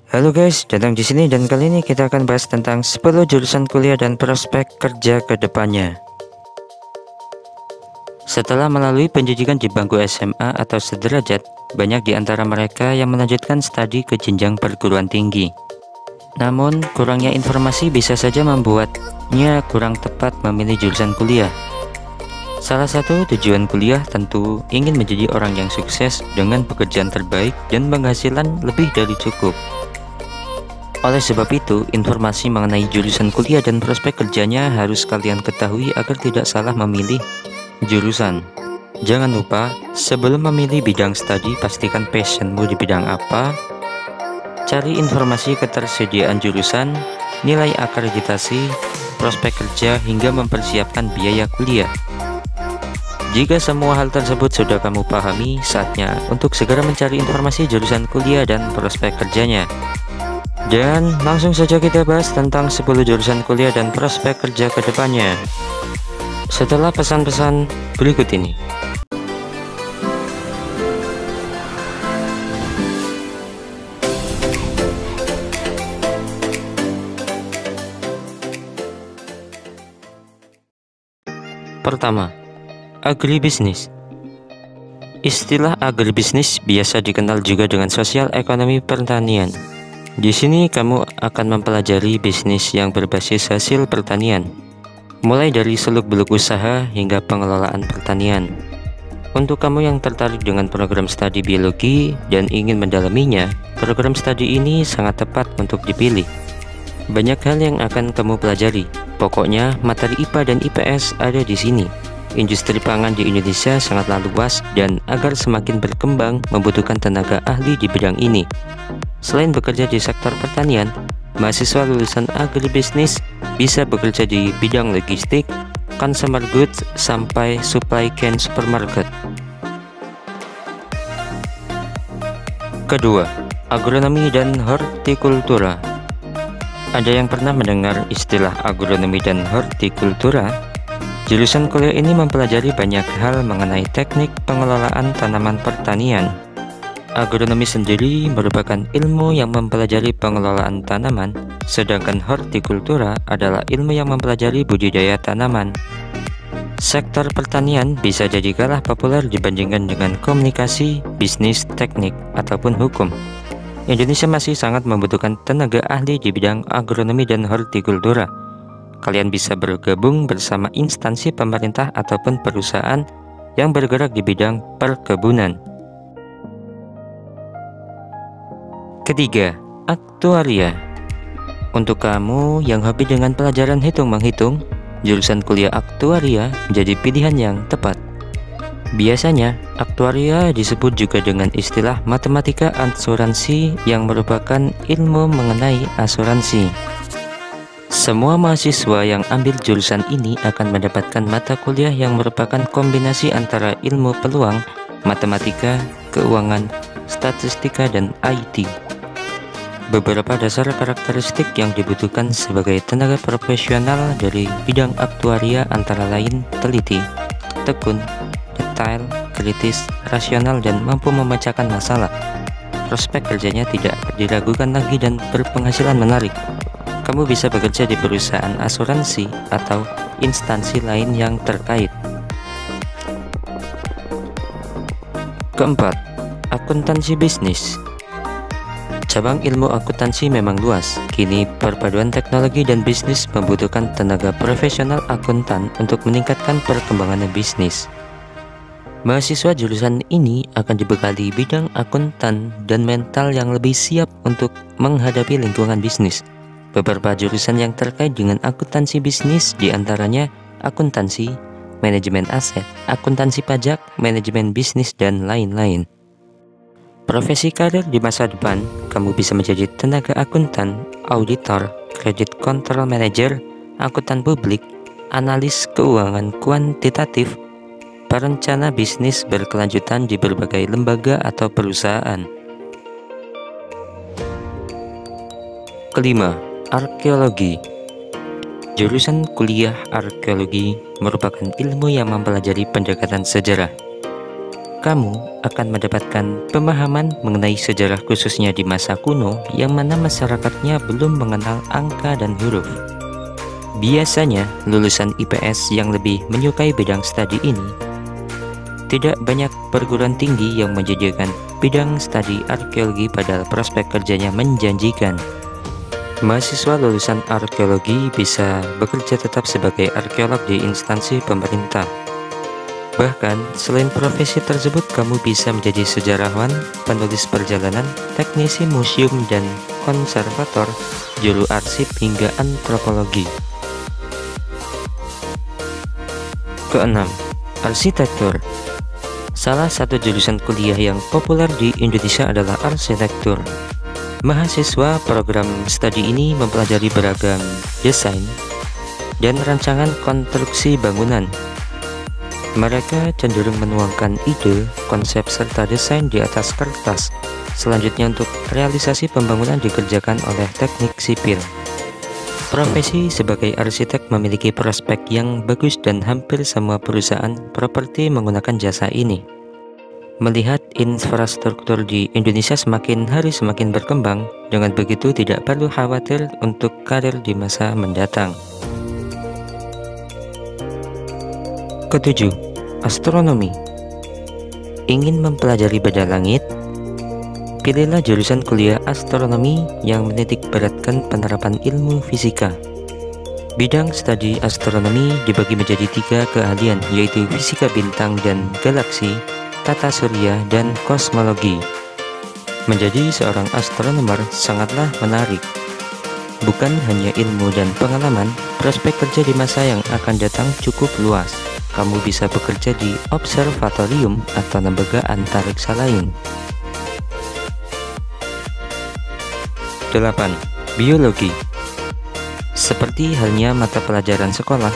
Halo guys, datang di sini dan kali ini kita akan bahas tentang 10 jurusan kuliah dan prospek kerja ke depannya. Setelah melalui pendidikan di bangku SMA atau sederajat, banyak di antara mereka yang melanjutkan studi ke jenjang perguruan tinggi. Namun, kurangnya informasi bisa saja membuatnya kurang tepat memilih jurusan kuliah. Salah satu tujuan kuliah tentu ingin menjadi orang yang sukses dengan pekerjaan terbaik dan penghasilan lebih dari cukup. Oleh sebab itu, informasi mengenai jurusan kuliah dan prospek kerjanya harus kalian ketahui agar tidak salah memilih jurusan. Jangan lupa, sebelum memilih bidang studi, pastikan passionmu di bidang apa. Cari informasi ketersediaan jurusan, nilai akreditasi, prospek kerja, hingga mempersiapkan biaya kuliah. Jika semua hal tersebut sudah kamu pahami, saatnya untuk segera mencari informasi jurusan kuliah dan prospek kerjanya. Dan langsung saja kita bahas tentang 10 jurusan kuliah dan prospek kerja ke depannya setelah pesan-pesan berikut ini. Pertama, agribisnis. Istilah agribisnis biasa dikenal juga dengan sosial ekonomi pertanian. Di sini kamu akan mempelajari bisnis yang berbasis hasil pertanian, mulai dari seluk-beluk usaha hingga pengelolaan pertanian. Untuk kamu yang tertarik dengan program studi biologi dan ingin mendalaminya, program studi ini sangat tepat untuk dipilih. Banyak hal yang akan kamu pelajari, pokoknya materi IPA dan IPS ada di sini. Industri pangan di Indonesia sangatlah luas dan agar semakin berkembang membutuhkan tenaga ahli di bidang ini. Selain bekerja di sektor pertanian, mahasiswa lulusan agribisnis bisa bekerja di bidang logistik, consumer goods, sampai supply chain supermarket. Kedua, agronomi dan hortikultura. Ada yang pernah mendengar istilah agronomi dan hortikultura? Jurusan kuliah ini mempelajari banyak hal mengenai teknik pengelolaan tanaman pertanian. Agronomi sendiri merupakan ilmu yang mempelajari pengelolaan tanaman, sedangkan hortikultura adalah ilmu yang mempelajari budidaya tanaman. Sektor pertanian bisa jadi kalah populer dibandingkan dengan komunikasi, bisnis, teknik, ataupun hukum. Indonesia masih sangat membutuhkan tenaga ahli di bidang agronomi dan hortikultura. Kalian bisa bergabung bersama instansi pemerintah ataupun perusahaan yang bergerak di bidang perkebunan. Ketiga, aktuaria. Untuk kamu yang hobi dengan pelajaran hitung-menghitung, jurusan kuliah aktuaria menjadi pilihan yang tepat. Biasanya, aktuaria disebut juga dengan istilah matematika asuransi yang merupakan ilmu mengenai asuransi. Semua mahasiswa yang ambil jurusan ini akan mendapatkan mata kuliah yang merupakan kombinasi antara ilmu peluang, matematika, keuangan, statistika, dan IT. Beberapa dasar karakteristik yang dibutuhkan sebagai tenaga profesional dari bidang aktuaria antara lain teliti, tekun, detail, kritis, rasional, dan mampu memecahkan masalah. Prospek kerjanya tidak diragukan lagi dan berpenghasilan menarik. Kamu bisa bekerja di perusahaan asuransi atau instansi lain yang terkait. Keempat, akuntansi bisnis. Cabang ilmu akuntansi memang luas. Kini perpaduan teknologi dan bisnis membutuhkan tenaga profesional akuntan untuk meningkatkan perkembangan bisnis. Mahasiswa jurusan ini akan dibekali bidang akuntan dan mental yang lebih siap untuk menghadapi lingkungan bisnis. Beberapa jurusan yang terkait dengan akuntansi bisnis diantaranya akuntansi, manajemen aset, akuntansi pajak, manajemen bisnis, dan lain-lain. Profesi karir di masa depan, kamu bisa menjadi tenaga akuntan, auditor, credit control manager, akuntan publik, analis keuangan kuantitatif, perencana bisnis berkelanjutan di berbagai lembaga atau perusahaan. Kelima, arkeologi. Jurusan kuliah arkeologi merupakan ilmu yang mempelajari pendekatan sejarah. kamu akan mendapatkan pemahaman mengenai sejarah khususnya di masa kuno yang mana masyarakatnya belum mengenal angka dan huruf. Biasanya, lulusan IPS yang lebih menyukai bidang studi ini, tidak banyak perguruan tinggi yang menyediakan bidang studi arkeologi padahal prospek kerjanya menjanjikan. Mahasiswa lulusan arkeologi bisa bekerja tetap sebagai arkeolog di instansi pemerintah. Bahkan, selain profesi tersebut, kamu bisa menjadi sejarawan, penulis perjalanan, teknisi museum dan konservator, juru arsip hingga antropologi. Keenam, arsitektur. Salah satu jurusan kuliah yang populer di Indonesia adalah arsitektur. Mahasiswa program studi ini mempelajari beragam desain dan rancangan konstruksi bangunan. Mereka cenderung menuangkan ide, konsep, serta desain di atas kertas. Selanjutnya untuk realisasi pembangunan dikerjakan oleh teknik sipil. Profesi sebagai arsitek memiliki prospek yang bagus dan hampir semua perusahaan properti menggunakan jasa ini. Melihat infrastruktur di Indonesia semakin hari semakin berkembang, dengan begitu tidak perlu khawatir untuk karir di masa mendatang. Ketujuh, astronomi. Ingin mempelajari benda langit? Pilihlah jurusan kuliah astronomi yang menitik beratkan penerapan ilmu fisika. Bidang studi astronomi dibagi menjadi 3 keahlian, yaitu fisika bintang dan galaksi, tata surya, dan kosmologi. Menjadi seorang astronomer sangatlah menarik. Bukan hanya ilmu dan pengalaman, prospek kerja di masa yang akan datang cukup luas. Kamu bisa bekerja di observatorium atau lembaga antariksa lain. 8. Biologi. Seperti halnya mata pelajaran sekolah,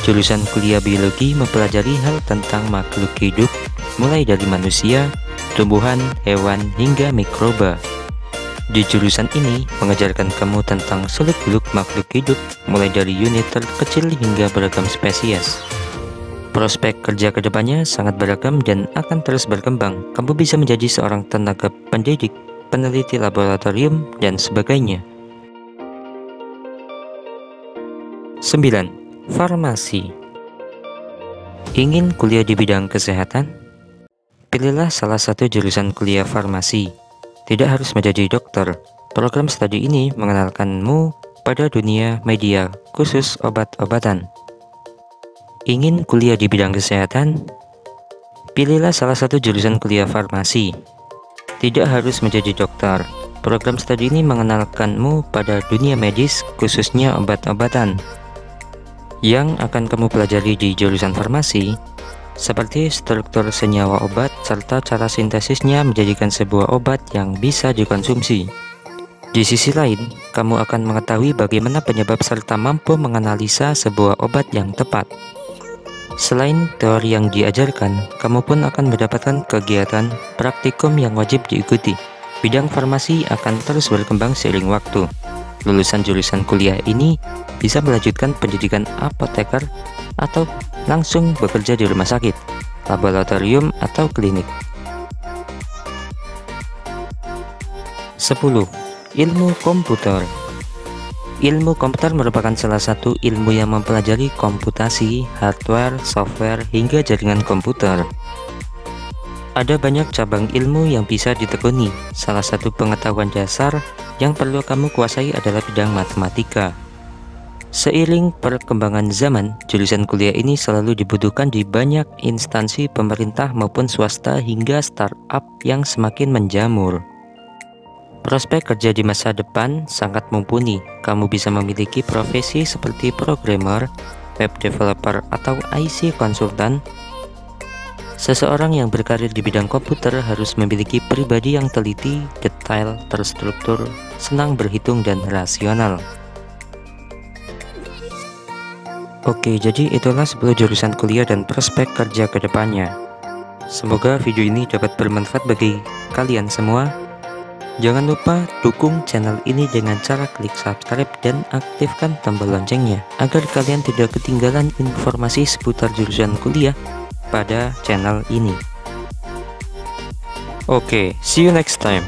jurusan kuliah biologi mempelajari hal tentang makhluk hidup, mulai dari manusia, tumbuhan, hewan, hingga mikroba. Di jurusan ini mengajarkan kamu tentang seluk-beluk makhluk hidup, mulai dari unit terkecil hingga beragam spesies. Prospek kerja kedepannya sangat beragam dan akan terus berkembang. Kamu bisa menjadi seorang tenaga pendidik, peneliti laboratorium, dan sebagainya. 9. Farmasi. Ingin kuliah di bidang kesehatan? Pilihlah salah satu jurusan kuliah farmasi. Tidak harus menjadi dokter. Program studi ini mengenalkanmu pada dunia media, khusus obat-obatan. Ingin kuliah di bidang kesehatan? Pilihlah salah satu jurusan kuliah farmasi. Tidak harus menjadi dokter. Program studi ini mengenalkanmu pada dunia medis, khususnya obat-obatan. Yang akan kamu pelajari di jurusan farmasi, seperti struktur senyawa obat serta cara sintesisnya menjadikan sebuah obat yang bisa dikonsumsi. Di sisi lain, kamu akan mengetahui bagaimana penyebab serta mampu menganalisa sebuah obat yang tepat. Selain teori yang diajarkan, kamu pun akan mendapatkan kegiatan praktikum yang wajib diikuti. Bidang farmasi akan terus berkembang seiring waktu. Lulusan jurusan kuliah ini bisa melanjutkan pendidikan apoteker atau langsung bekerja di rumah sakit, laboratorium, atau klinik. 10. Ilmu komputer. Ilmu komputer merupakan salah satu ilmu yang mempelajari komputasi, hardware, software, hingga jaringan komputer. Ada banyak cabang ilmu yang bisa ditekuni. Salah satu pengetahuan dasar yang perlu kamu kuasai adalah bidang matematika. Seiring perkembangan zaman, jurusan kuliah ini selalu dibutuhkan di banyak instansi pemerintah maupun swasta hingga startup yang semakin menjamur. Prospek kerja di masa depan sangat mumpuni. Kamu bisa memiliki profesi seperti programmer, web developer, atau IC konsultan. Seseorang yang berkarir di bidang komputer harus memiliki pribadi yang teliti, detail, terstruktur, senang berhitung, dan rasional. Oke, jadi itulah 10 jurusan kuliah dan prospek kerja ke depannya. Semoga video ini dapat bermanfaat bagi kalian semua. Jangan lupa dukung channel ini dengan cara klik subscribe dan aktifkan tombol loncengnya agar kalian tidak ketinggalan informasi seputar jurusan kuliah pada channel ini. Oke, see you next time.